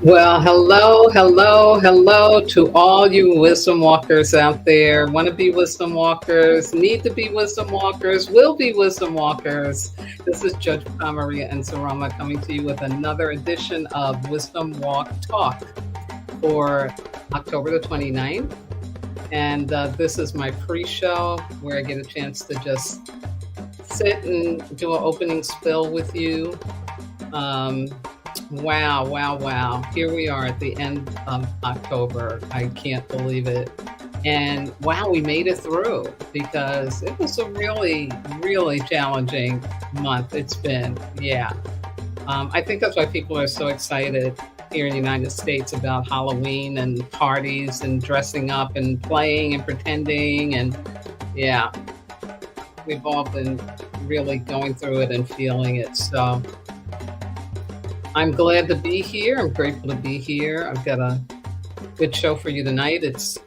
Well, hello to all you wisdom walkers out there. Want to be wisdom walkers, need to be wisdom walkers, will be wisdom walkers. This is Judge Maria and Sarama coming to you with another edition of Wisdom Walk Talk for October the 29th. And this is my pre-show where I get a chance to just sit and do an opening spill with you. Wow. Here we are at the end of October. I can't believe it. And wow, we made it through because it was a really challenging month. It's been, yeah. I think that's why people are so excited here in the United States about Halloween and parties and dressing up and playing and pretending. And yeah, we've all been really going through it and feeling it. So I'm glad to be here. I'm grateful to be here. I've got a good show for you tonight. It's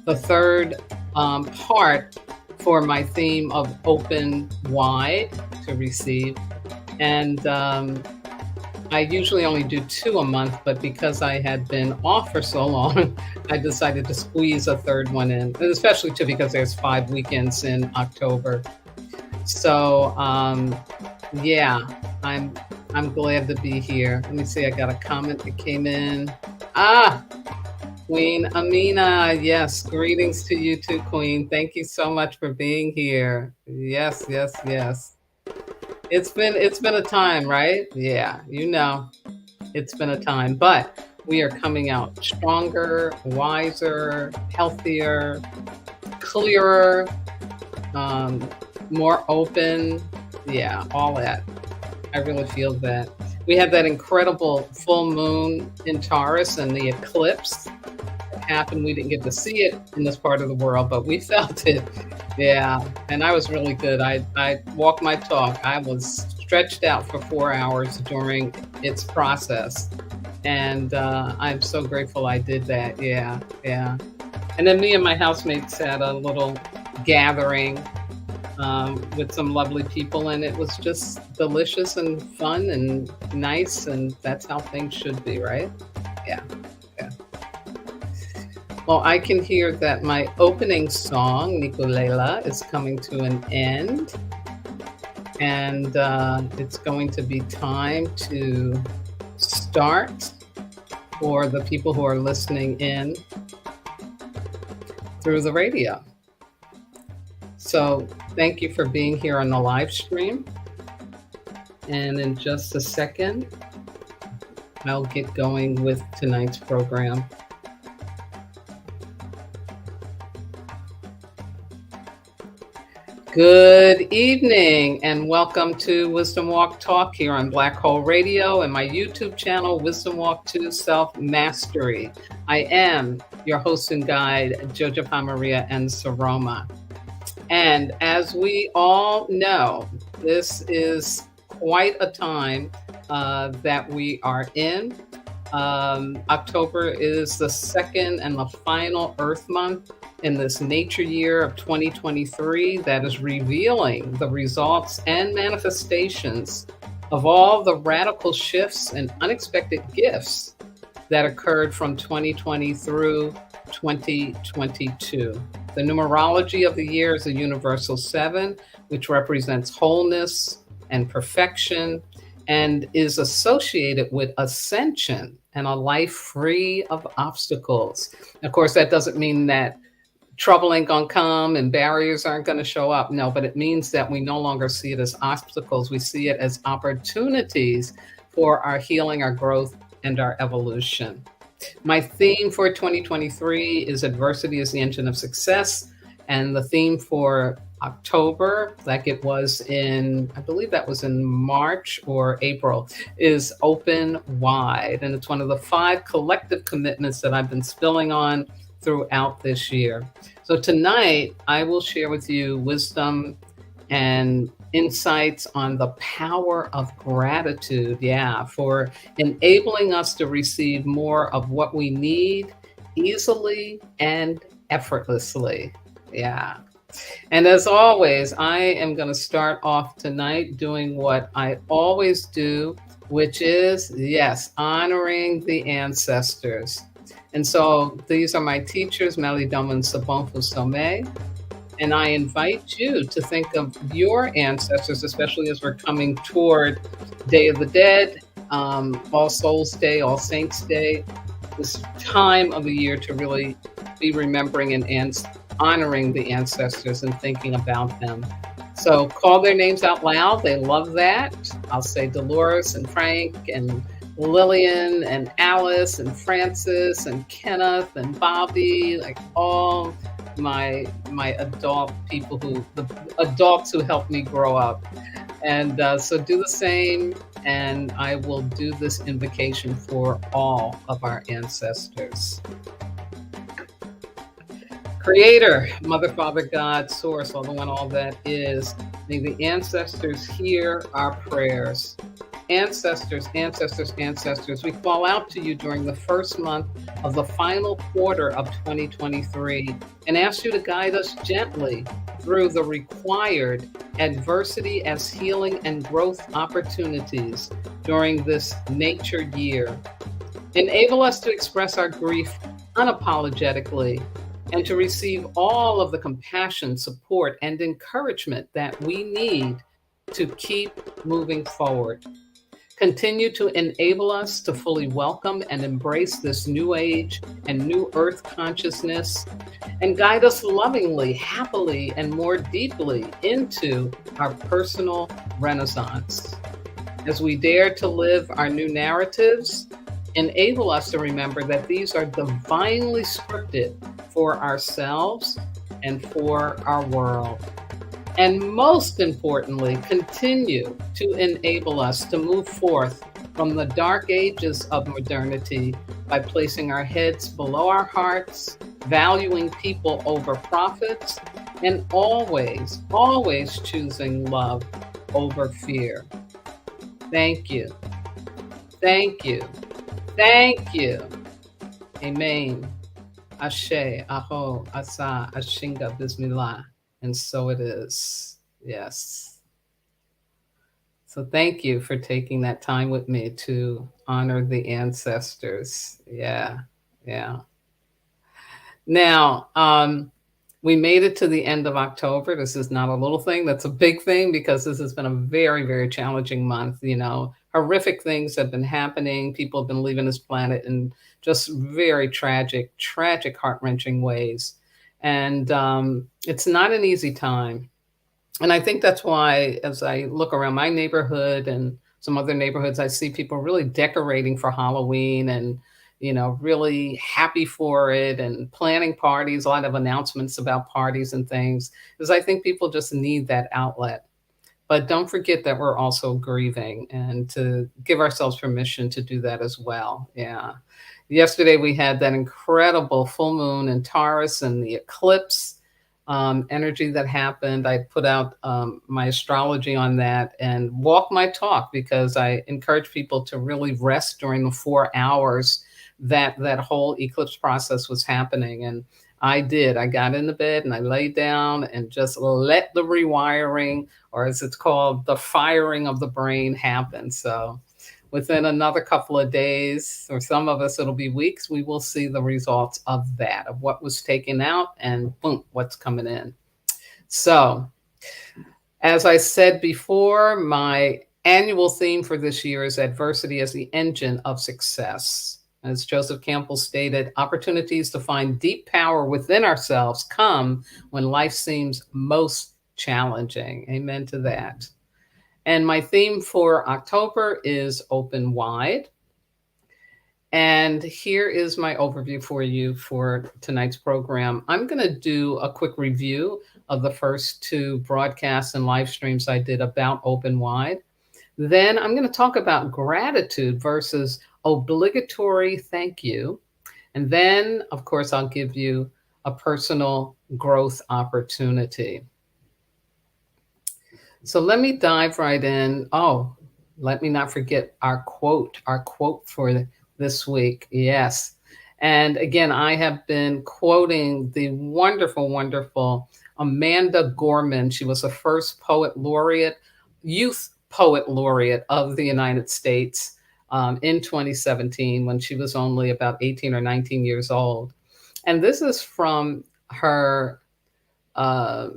the third part for my theme of open wide to receive. And I usually only do 2 a month, but because I had been off for so long, I decided to squeeze a third one in, especially too because there's 5 weekends in October. So yeah, I'm glad to be here. Let me see, I got a comment that came in. Queen Amina, yes, greetings to you too, Queen. Thank you so much for being here. Yes. It's been a time, right? Yeah, it's been a time, but we are coming out stronger, wiser, healthier, clearer, more open. Yeah, all that. I really feel that. We had that incredible full moon in Taurus and the eclipse that happened. We didn't get to see it in this part of the world, but we felt it. Yeah, and I was really good. I walked my talk. I was stretched out for 4 hours during its process. And I'm so grateful I did that. Yeah. And then me and my housemates had a little gathering with some lovely people, and it was just delicious and fun and nice, and that's how things should be, right? Yeah. Well, I can hear that my opening song, Nikulela, is coming to an end, and it's going to be time to start for the people who are listening in through the radio. So thank you for being here on the live stream. And in just a second, I'll get going with tonight's program. Good evening and welcome to Wisdom Walk Talk here on Black Hole Radio and my YouTube channel, Wisdom Walk 2 Self-Mastery. I am your host and guide, Jojo Maria and Saroma. And as we all know, this is quite a time that we are in. October is the second and the final Earth month in this nature year of 2023 that is revealing the results and manifestations of all the radical shifts and unexpected gifts that occurred from 2020 through 2022. The numerology of the year is a universal 7, which represents wholeness and perfection and is associated with ascension and a life free of obstacles. Of course, that doesn't mean that trouble ain't gonna come and barriers aren't gonna show up. No, but it means that we no longer see it as obstacles. We see it as opportunities for our healing, our growth, and our evolution. My theme for 2023 is adversity is the engine of success. And the theme for October, like it was in, I believe that was in March or April, is open wide. And it's one of the 5 collective commitments that I've been spilling on throughout this year. So tonight, I will share with you wisdom and insights on the power of gratitude. Yeah, for enabling us to receive more of what we need easily and effortlessly. Yeah. And as always, I am going to start off tonight doing what I always do, which is, yes, honoring the ancestors. And so these are my teachers, Melidom and Sabon Fusome. And I invite you to think of your ancestors, especially as we're coming toward Day of the Dead, All Souls Day, All Saints Day, this time of the year to really be remembering and honoring the ancestors and thinking about them. So call their names out loud. They love that. I'll say Dolores and Frank and Lillian and Alice and Francis and Kenneth and Bobby, like all my adult people who the adults who helped me grow up. And so do the same, and I will do this invocation for all of our ancestors. Creator, Mother, Father, God, Source, all the one, all that is, may the ancestors hear our prayers. Ancestors, ancestors, ancestors, we call out to you during the first month of the final quarter of 2023 and ask you to guide us gently through the required adversity as healing and growth opportunities during this nature year. Enable us to express our grief unapologetically and to receive all of the compassion, support, and encouragement that we need to keep moving forward. Continue to enable us to fully welcome and embrace this new age and new earth consciousness, and guide us lovingly, happily, and more deeply into our personal renaissance. As we dare to live our new narratives, enable us to remember that these are divinely scripted for ourselves and for our world. And most importantly, continue to enable us to move forth from the dark ages of modernity by placing our heads below our hearts, valuing people over profits, and always, always choosing love over fear. Thank you. Thank you. Thank you. Amen. Ashe, Aho, Asa, Ashinga, Bismillah. And so it is. Yes. So thank you for taking that time with me to honor the ancestors. Yeah. Yeah. Now, we made it to the end of October. This is not a little thing. That's a big thing because this has been a very, very challenging month. You know, horrific things have been happening. People have been leaving this planet in just very tragic, tragic, heart-wrenching ways. And it's not an easy time. And I think that's why, as I look around my neighborhood and some other neighborhoods, I see people really decorating for Halloween and, you know, really happy for it and planning parties, a lot of announcements about parties and things, because I think people just need that outlet. But don't forget that we're also grieving and to give ourselves permission to do that as well. Yeah. Yesterday we had that incredible full moon in Taurus and the eclipse energy that happened. I put out my astrology on that and walk my talk because I encourage people to really rest during the 4 hours that that whole eclipse process was happening. And I did. I got in the bed and I laid down and just let the rewiring, or as it's called, the firing of the brain happen. So within another couple of days, or some of us, it'll be weeks, we will see the results of that, of what was taken out and boom, what's coming in. So, as I said before, my annual theme for this year is adversity as the engine of success. As Joseph Campbell stated, opportunities to find deep power within ourselves come when life seems most challenging. Amen to that. And my theme for October is open wide. And here is my overview for you for tonight's program. I'm going to do a quick review of the first two broadcasts and live streams I did about Open Wide. Then I'm going to talk about gratitude versus obligatory thank you. And then, of course, I'll give you a personal growth opportunity. So let me dive right in. Oh, let me not forget our quote for this week. Yes. And again, I have been quoting the wonderful, wonderful Amanda Gorman. She was the first poet laureate, youth poet laureate of the United States in 2017 when she was only about 18 or 19 years old. And this is from her uh,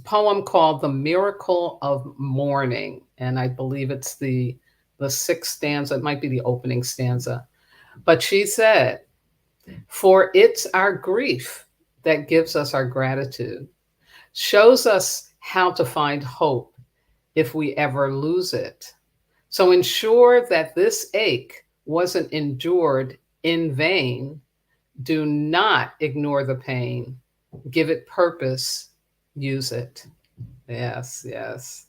poem called "The Miracle of Mourning," and I believe it's the sixth stanza. It might be the opening stanza, but she said, "For it's our grief that gives us our gratitude, shows us how to find hope if we ever lose it. So ensure that this ache wasn't endured in vain. Do not ignore the pain. Give it purpose. Use it." Yes, yes.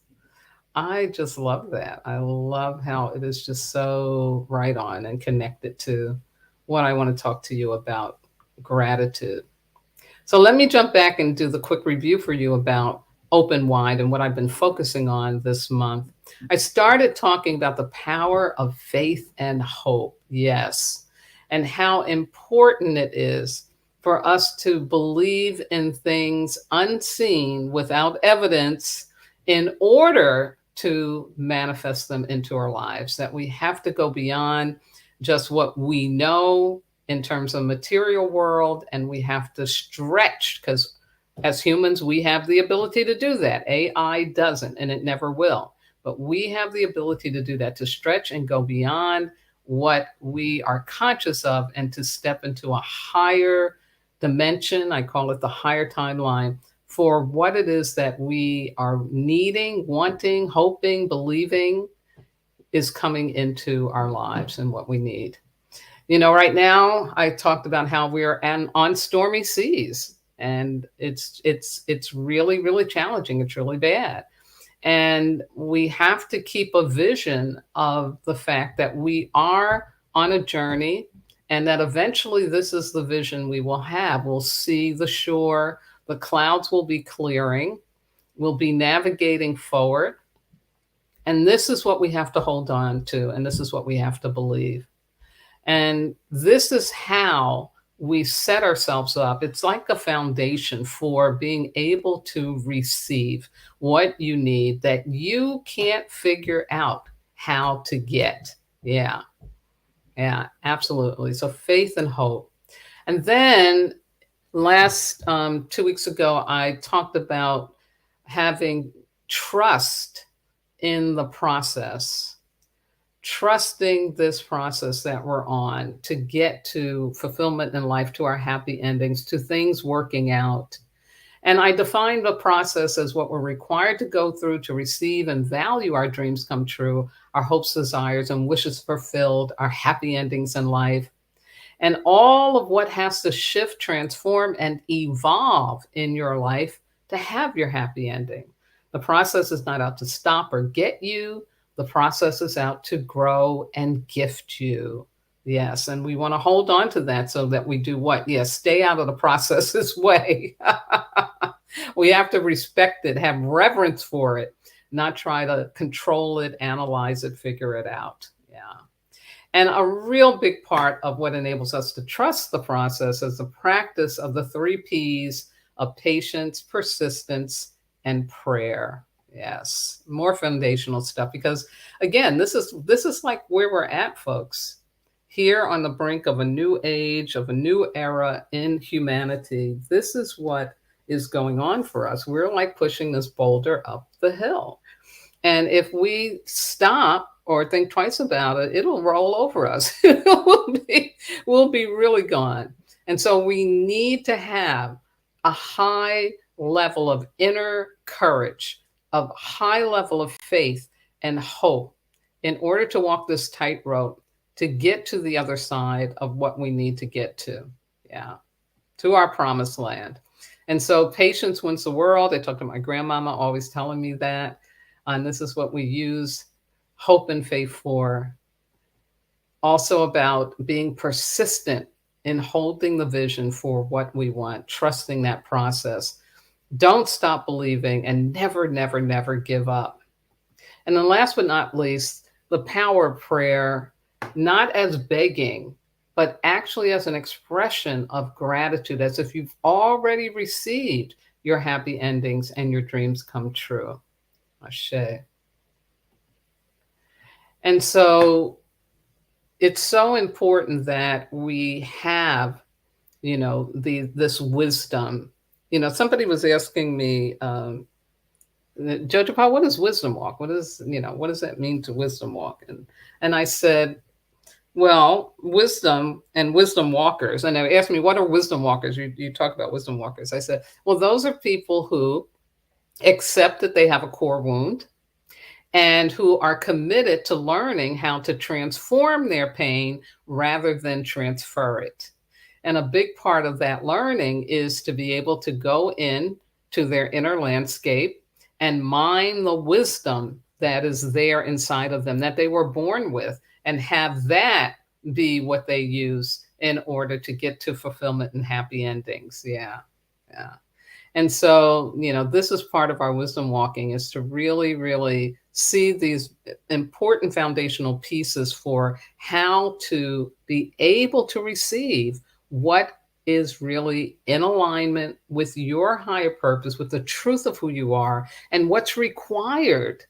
I just love that. I love how it is just so right on and connected to what I want to talk to you about, gratitude. So let me jump back and do the quick review for you about Open Wide and what I've been focusing on this month. I started talking about the power of faith and hope, yes, and how important it is for us to believe in things unseen without evidence in order to manifest them into our lives, that we have to go beyond just what we know in terms of material world, and we have to stretch because as humans we have the ability to do that. AI doesn't, and it never will, but we have the ability to do that, to stretch and go beyond what we are conscious of and to step into a higher dimension. I call it the higher timeline for what it is that we are needing, wanting, hoping, believing is coming into our lives and what we need. You know, right now I talked about how we're on stormy seas, and it's really, really challenging. It's really bad. And we have to keep a vision of the fact that we are on a journey and that eventually this is the vision we will have. We'll see the shore, the clouds will be clearing, we'll be navigating forward. And this is what we have to hold on to, and this is what we have to believe. And this is how we set ourselves up. It's like a foundation for being able to receive what you need that you can't figure out how to get. Yeah, yeah, absolutely. So faith and hope. And then last 2 weeks ago, I talked about having trust in the process, trusting this process that we're on to get to fulfillment in life, to our happy endings, to things working out. And I define the process as what we're required to go through to receive and value our dreams come true, our hopes, desires, and wishes fulfilled, our happy endings in life, and all of what has to shift, transform, and evolve in your life to have your happy ending. The process is not out to stop or get you. The process is out to grow and gift you. Yes, and we want to hold on to that so that we do what? Yes, stay out of the process's way. We have to respect it, have reverence for it, not try to control it, analyze it, figure it out. Yeah. And a real big part of what enables us to trust the process is the practice of the three P's of patience, persistence, and prayer. Yes, more foundational stuff because again, this is like where we're at, folks. Here on the brink of a new age, of a new era in humanity. This is what is going on for us. We're like pushing this boulder up the hill. And if we stop or think twice about it, it'll roll over us. We'll be really gone. And so we need to have a high level of inner courage, of high level of faith and hope in order to walk this tightrope to get to the other side of what we need to get to. Yeah, to our promised land. And so patience wins the world. I talked to my grandmama always telling me that. And this is what we use hope and faith for. Also about being persistent in holding the vision for what we want, trusting that process. Don't stop believing and never, never, never give up. And then last but not least, the power of prayer, not as begging, but actually as an expression of gratitude, as if you've already received your happy endings and your dreams come true. Ashe. And so it's so important that we have, this wisdom. Somebody was asking me, Jojo Paul, what is wisdom walk? What does that mean to wisdom walk? And I said, well, wisdom and wisdom walkers. And they asked me, what are wisdom walkers? You talk about wisdom walkers. I said, well, those are people who accept that they have a core wound and who are committed to learning how to transform their pain rather than transfer it. And a big part of that learning is to be able to go in to their inner landscape and mine the wisdom that is there inside of them that they were born with, and have that be what they use in order to get to fulfillment and happy endings. Yeah. Yeah. And so, this is part of our wisdom walking, is to really, really see these important foundational pieces for how to be able to receive what is really in alignment with your higher purpose, with the truth of who you are, and what's required,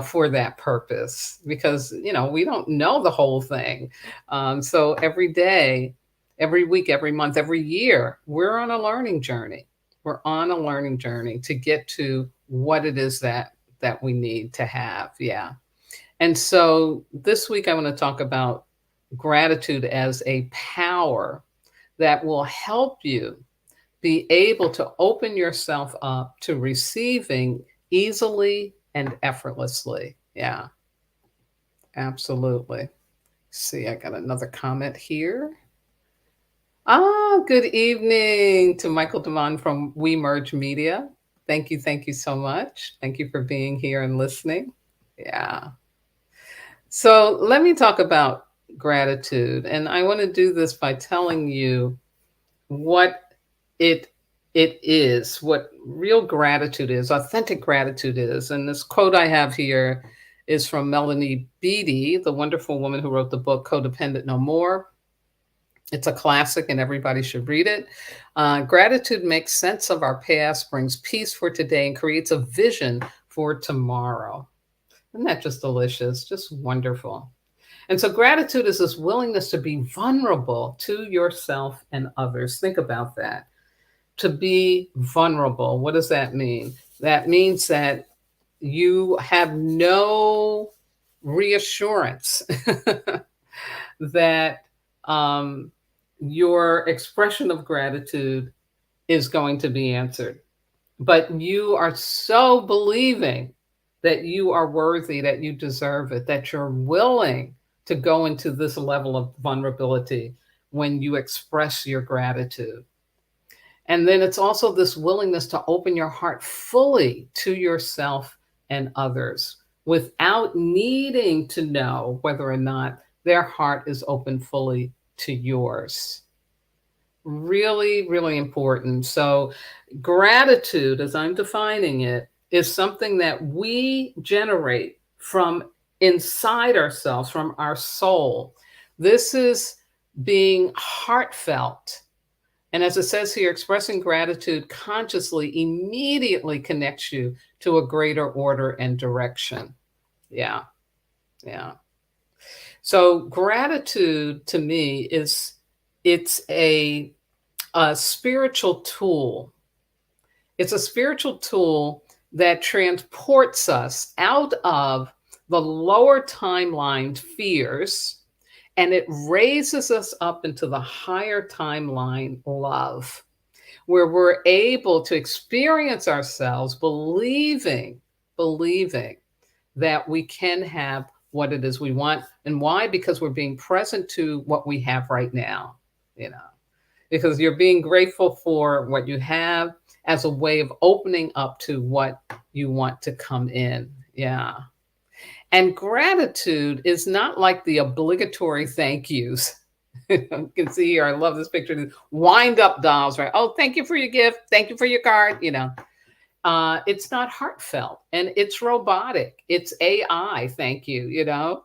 for that purpose. Because, we don't know the whole thing. So every day, every week, every month, every year, we're on a learning journey. We're on a learning journey to get to what it is that we need to have. Yeah. And so this week I want to talk about gratitude as a power that will help you be able to open yourself up to receiving easily and effortlessly. Yeah, absolutely. See, I got another comment here. Good evening to Michael Devon from We Merge Media. Thank you so much. Thank you for being here and listening. Yeah. So let me talk about gratitude. And I want to do this by telling you what it is, what real gratitude is, authentic gratitude is. And this quote I have here is from Melanie Beattie, the wonderful woman who wrote the book Codependent No More. It's a classic and everybody should read it. Gratitude makes sense of our past, brings peace for today, and creates a vision for tomorrow. Isn't that just delicious? Just wonderful. And so gratitude is this willingness to be vulnerable to yourself and others. Think about that. To be vulnerable. What does that mean? That means that you have no reassurance that your expression of gratitude is going to be answered. But you are so believing that you are worthy, that you deserve it, that you're willing to go into this level of vulnerability when you express your gratitude. And then it's also this willingness to open your heart fully to yourself and others without needing to know whether or not their heart is open fully to yours. Really, really important. So gratitude, as I'm defining it, is something that we generate from inside ourselves, from our soul. This is being heartfelt. And as it says here, expressing gratitude consciously immediately connects you to a greater order and direction. Yeah. Yeah. So gratitude to me it's a spiritual tool. It's a spiritual tool that transports us out of the lower timeline fears, and it raises us up into the higher timeline love, where we're able to experience ourselves believing that we can have what it is we want. And why? Because we're being present to what we have right now, you know, because you're being grateful for what you have as a way of opening up to what you want to come in. Yeah. And gratitude is not like the obligatory thank yous. You can see here, I love this picture. The wind up dolls, right? Oh, thank you for your gift. Thank you for your card. It's not heartfelt and it's robotic. It's AI. Thank you,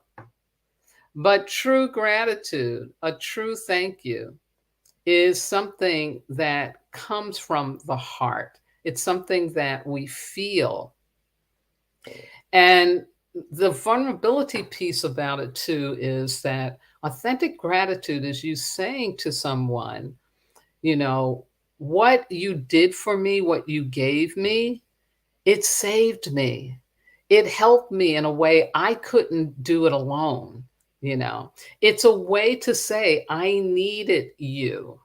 but true gratitude, a true thank you, is something that comes from the heart. It's something that we feel. And the vulnerability piece about it too is that authentic gratitude is you saying to someone, you know, what you did for me, what you gave me, it saved me. It helped me in a way I couldn't do it alone. It's a way to say, I needed you.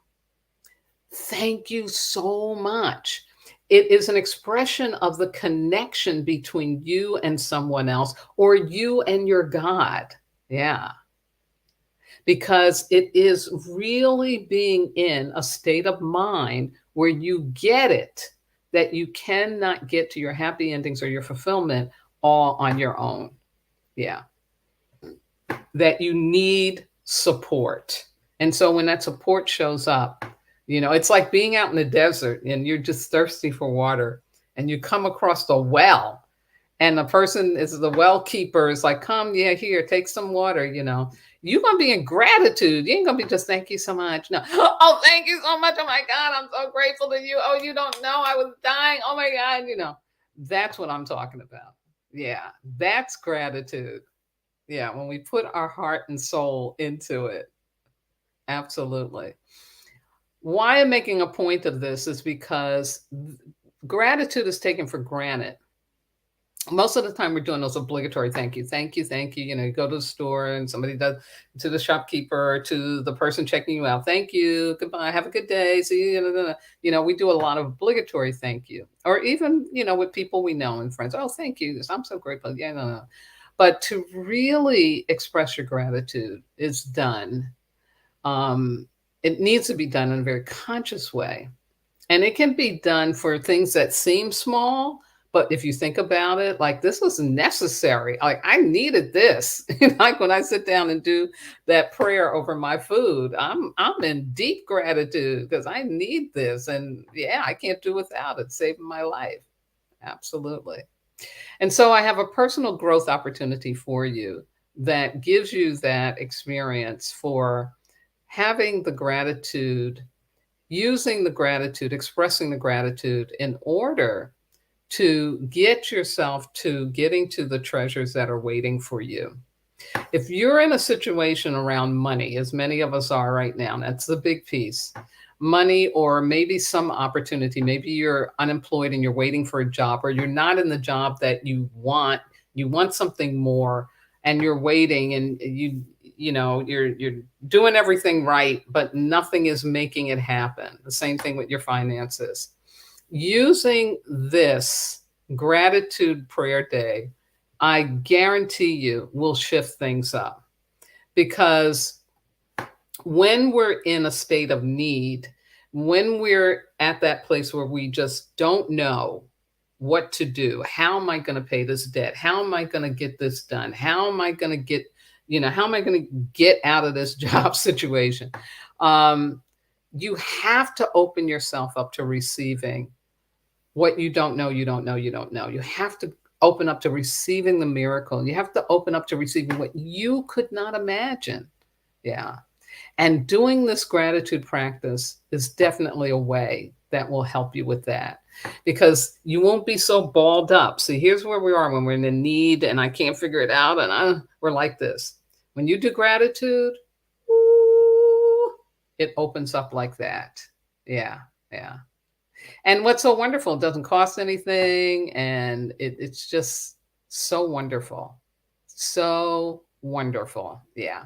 Thank you so much. It is an expression of the connection between you and someone else or you and your God. Yeah. Because it is really being in a state of mind where you get it that you cannot get to your happy endings or your fulfillment all on your own. Yeah. That you need support. And so when that support shows up, it's like being out in the desert and you're just thirsty for water and you come across the well and the person is the well keeper is like, come, yeah, here, take some water, you're going to be in gratitude. You ain't going to be just, thank you so much. No. Oh, thank you so much. Oh my God. I'm so grateful to you. Oh, you don't know. I was dying. Oh my God. That's what I'm talking about. Yeah. That's gratitude. Yeah. When we put our heart and soul into it. Absolutely. Why I'm making a point of this is because gratitude is taken for granted. Most of the time we're doing those obligatory thank you, thank you, thank you. You go to the store and somebody does to the shopkeeper, to the person checking you out. Thank you. Goodbye. Have a good day. See you. We do a lot of obligatory thank you. Or even, with people we know and friends. Oh, thank you. I'm so grateful. Yeah, no. But to really express your gratitude is done. It needs to be done in a very conscious way. And it can be done for things that seem small, but if you think about it, like this was necessary. Like I needed this. Like when I sit down and do that prayer over my food, I'm in deep gratitude because I need this. And yeah, I can't do without it, saving my life. Absolutely. And so I have a personal growth opportunity for you that gives you that experience for having the gratitude, using the gratitude, expressing the gratitude in order to get yourself to getting to the treasures that are waiting for you. If you're in a situation around money, as many of us are right now, that's the big piece. Money, or maybe some opportunity, maybe you're unemployed and you're waiting for a job, or you're not in the job that you want something more and you're waiting and you're doing everything right, but nothing is making it happen. The same thing with your finances. Using this gratitude prayer day, I guarantee you will shift things up, because when we're in a state of need, when we're at that place where we just don't know what to do, how am I going to pay this debt? How am I going to get this done? How am I going to get, how am I going to get out of this job situation? You have to open yourself up to receiving what you don't know, you don't know, you don't know. You have to open up to receiving the miracle. You have to open up to receiving what you could not imagine. Yeah. And doing this gratitude practice is definitely a way that will help you with that, because you won't be so balled up. See, here's where we are when we're in the need and I can't figure it out. And we're like this. When you do gratitude, ooh, it opens up like that. Yeah. Yeah. And what's so wonderful, it doesn't cost anything. And it's just so wonderful. So wonderful. Yeah.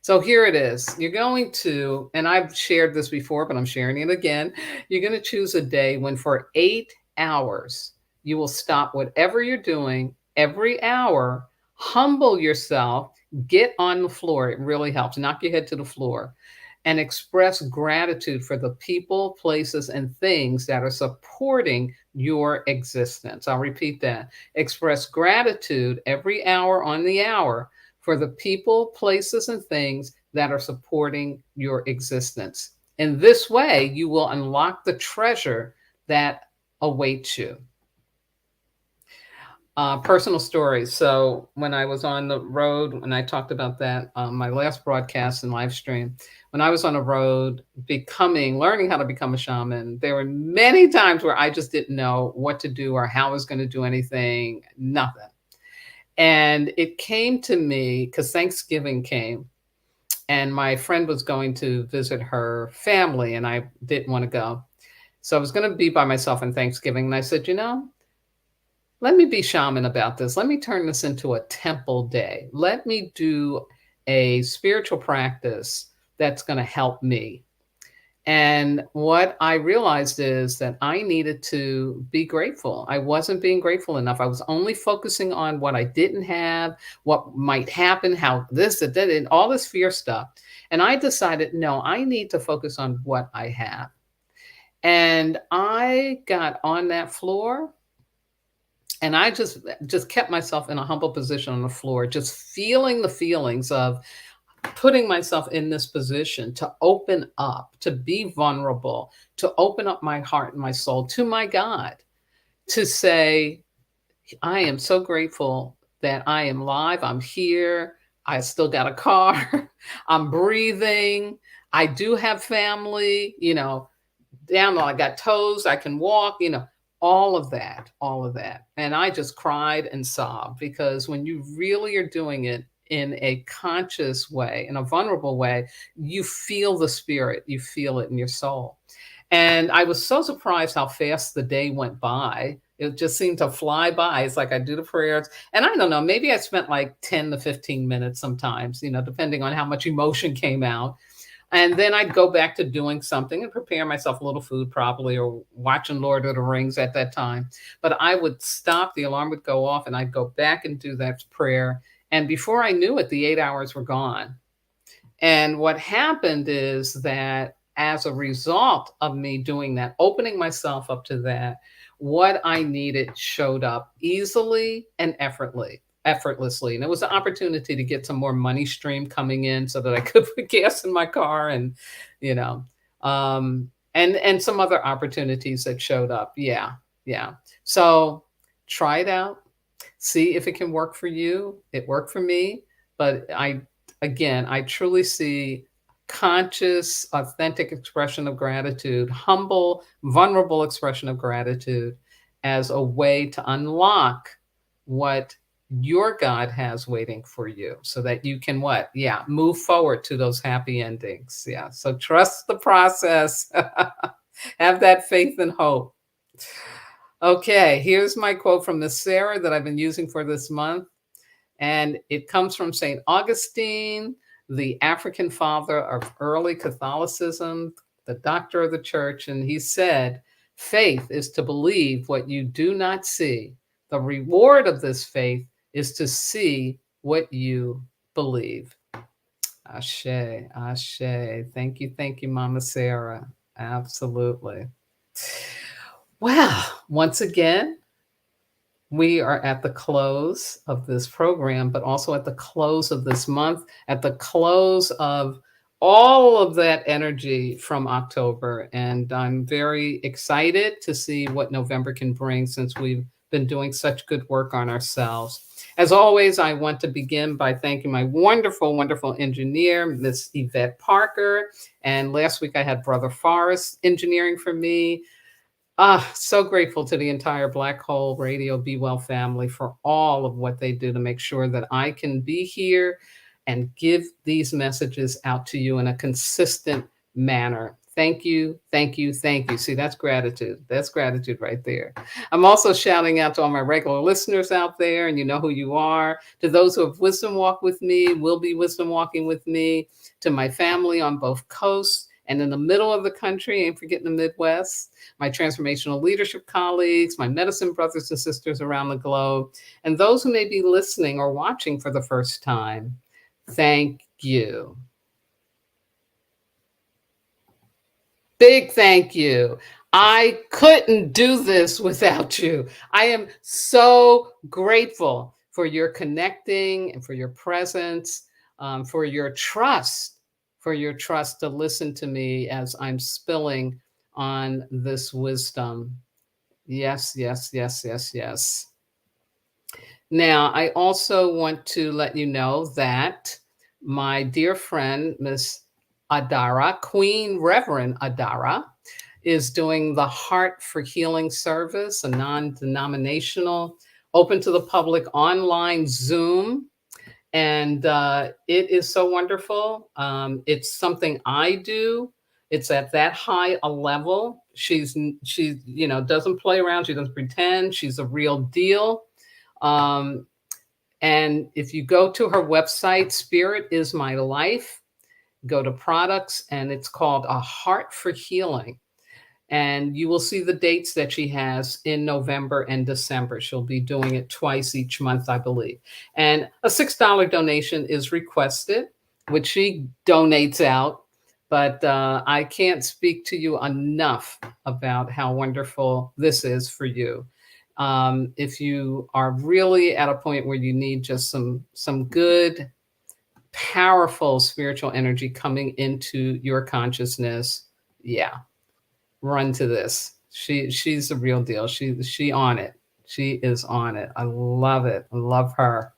So here it is. You're going to, and I've shared this before, but I'm sharing it again. You're going to choose a day when for 8 hours, you will stop whatever you're doing every hour, Humble yourself, get on the floor. It really helps. Knock your head to the floor and express gratitude for the people, places, and things that are supporting your existence. I'll repeat that. Express gratitude every hour on the hour for the people, places, and things that are supporting your existence. In this way, you will unlock the treasure that awaits you. Personal stories. So when I was on the road, when I talked about that, my last broadcast and live stream, when I was on the road, learning how to become a shaman, there were many times where I just didn't know what to do or how I was going to do anything, nothing. And it came to me because Thanksgiving came and my friend was going to visit her family and I didn't want to go. So I was going to be by myself on Thanksgiving. And I said, let me be shaman about this. Let me turn this into a temple day. Let me do a spiritual practice that's going to help me. And what I realized is that I needed to be grateful. I wasn't being grateful enough. I was only focusing on what I didn't have, what might happen, how this, that, and all this fear stuff. And I decided, no, I need to focus on what I have. And I got on that floor and I just kept myself in a humble position on the floor, just feeling the feelings of putting myself in this position to open up, to be vulnerable, to open up my heart and my soul to my God, to say, I am so grateful that I am live. I'm here. I still got a car. I'm breathing. I do have family, down, I got toes, I can walk, all of that, all of that. And I just cried and sobbed because when you really are doing it in a conscious way, in a vulnerable way, you feel the spirit, you feel it in your soul. And I was so surprised how fast the day went by. It just seemed to fly by. It's like I do the prayers. And I don't know, maybe I spent like 10 to 15 minutes sometimes, depending on how much emotion came out. And then I'd go back to doing something and prepare myself a little food probably or watching Lord of the Rings at that time. But I would stop, the alarm would go off, and I'd go back and do that prayer. And before I knew it, the 8 hours were gone. And what happened is that as a result of me doing that, opening myself up to that, what I needed showed up easily and effortlessly. And it was an opportunity to get some more money stream coming in so that I could put gas in my car and, you know, and some other opportunities that showed up. Yeah. Yeah. So try it out. See if it can work for you. It worked for me, but I truly see conscious, authentic expression of gratitude, humble, vulnerable expression of gratitude as a way to unlock what your God has waiting for you so that you can what? Yeah, move forward to those happy endings. Yeah. So trust the process. Have that faith and hope. Okay, here's my quote from Miss Sarah that I've been using for this month. And it comes from St. Augustine, the African father of early Catholicism, the doctor of the church. And he said, faith is to believe what you do not see. The reward of this faith is to see what you believe. Ashe, ashe. Thank you, Mama Sarah. Absolutely. Well, once again, we are at the close of this program, but also at the close of this month, at the close of all of that energy from October. And I'm very excited to see what November can bring since we've been doing such good work on ourselves. As always, I want to begin by thanking my wonderful, wonderful engineer, Miss Yvette Parker. And last week I had Brother Forrest engineering for me. So grateful to the entire Black Hole Radio Be Well family for all of what they do to make sure that I can be here and give these messages out to you in a consistent manner. Thank you, thank you, thank you. See, that's gratitude. That's gratitude right there. I'm also shouting out to all my regular listeners out there, and you know who you are. To those who have wisdom walked with me, will be wisdom walking with me, to my family on both coasts, And in the middle of the country, ain't forgetting the Midwest, my transformational leadership colleagues, my medicine brothers and sisters around the globe, and those who may be listening or watching for the first time, thank you. Big thank you. I couldn't do this without you. I am so grateful for your connecting and for your presence, for your trust to listen to me as I'm spilling on this wisdom. Yes, yes, yes, yes, yes. Now, I also want to let you know that my dear friend, Miss Adara, Queen Reverend Adara, is doing the Heart for Healing service, a non denominational, open to the public online Zoom. And it is so wonderful. It's something I do. It's at that high a level. Doesn't play around. She doesn't pretend. She's a real deal. Um, and if you go to her website, Spirit is My Life, go to products, and it's called A Heart for Healing. And you will see the dates that she has in November and December. She'll be doing it twice each month, I believe. And a $6 donation is requested, which she donates out. But I can't speak to you enough about how wonderful this is for you. If you are really at a point where you need just some good, powerful spiritual energy coming into your consciousness, yeah, run to this. She's the real deal. She on it. She is on it. I love it. I love her.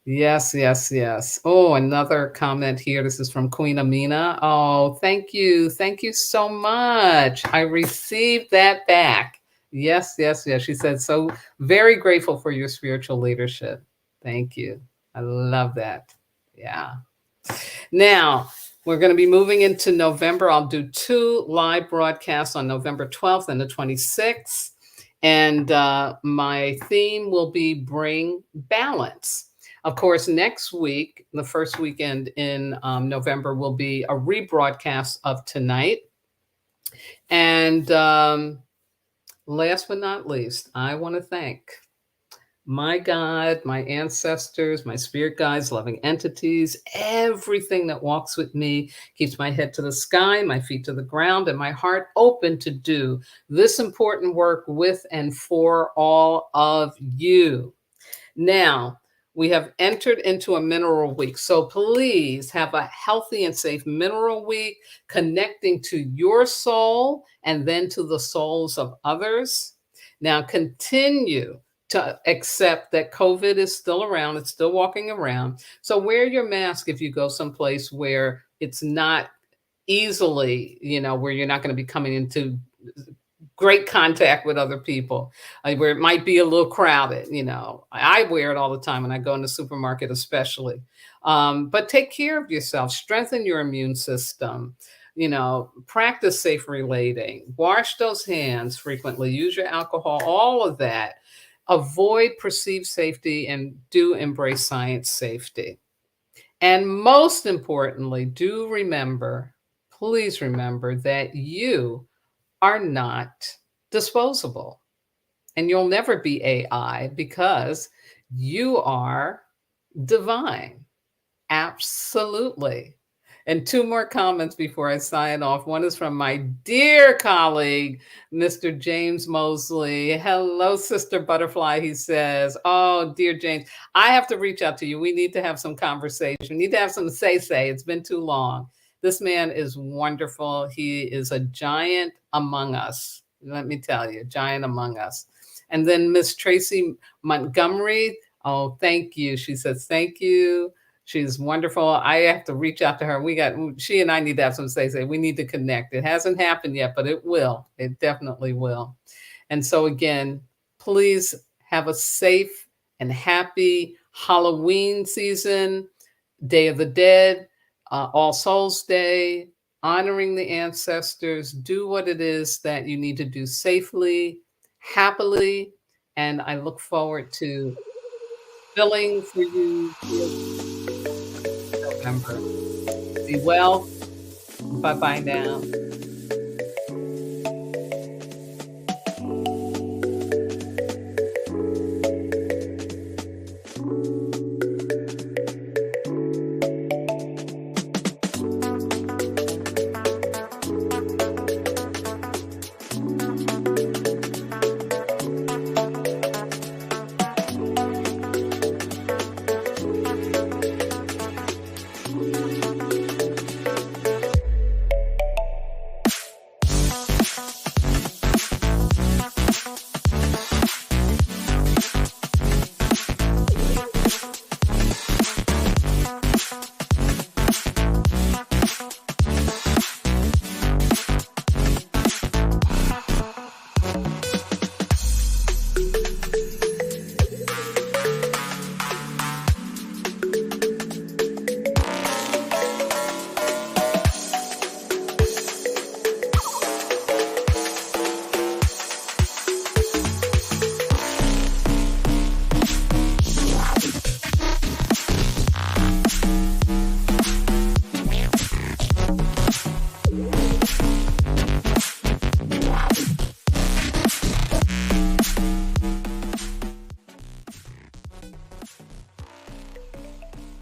Yes, yes, yes. Oh, another comment here. This is from Queen Amina. Oh, thank you. Thank you so much. I received that back. Yes, yes, yes. She said, so very grateful for your spiritual leadership. Thank you. I love that. Yeah. Now, we're going to be moving into November. I'll do 2 live broadcasts on November 12th and the 26th. And my theme will be Bring Balance. Of course, next week, the first weekend in November, will be a rebroadcast of tonight. And last but not least, I want to thank my God, my ancestors, my spirit guides, loving entities, everything that walks with me, keeps my head to the sky, my feet to the ground, and my heart open to do this important work with and for all of you. Now, we have entered into a mineral week. So please have a healthy and safe mineral week, connecting to your soul and then to the souls of others. Now, continue to accept that COVID is still around, it's still walking around. So wear your mask if you go someplace where it's not easily, where you're not going to be coming into great contact with other people, where it might be a little crowded. I wear it all the time when I go in the supermarket, especially. But take care of yourself, strengthen your immune system, practice safe relating, wash those hands frequently, use your alcohol, all of that. Avoid perceived safety and do embrace science safety. And most importantly, please remember that you are not disposable. And you'll never be AI because you are divine. Absolutely. And 2 more comments before I sign off. One is from my dear colleague, Mr. James Mosley. Hello, Sister Butterfly, he says. Oh, dear James, I have to reach out to you. We need to have some conversation. We need to have some say. It's been too long. This man is wonderful. He is a giant among us. Let me tell you, giant among us. And then Miss Tracy Montgomery. Oh, thank you. She says, thank you. She's wonderful. I have to reach out to her. She and I need to have some say. We need to connect. It hasn't happened yet, but it will. It definitely will. And so again, please have a safe and happy Halloween season, Day of the Dead, All Souls Day, honoring the ancestors. Do what it is that you need to do safely, happily, and I look forward to filling for you November. Be well, Bye bye now.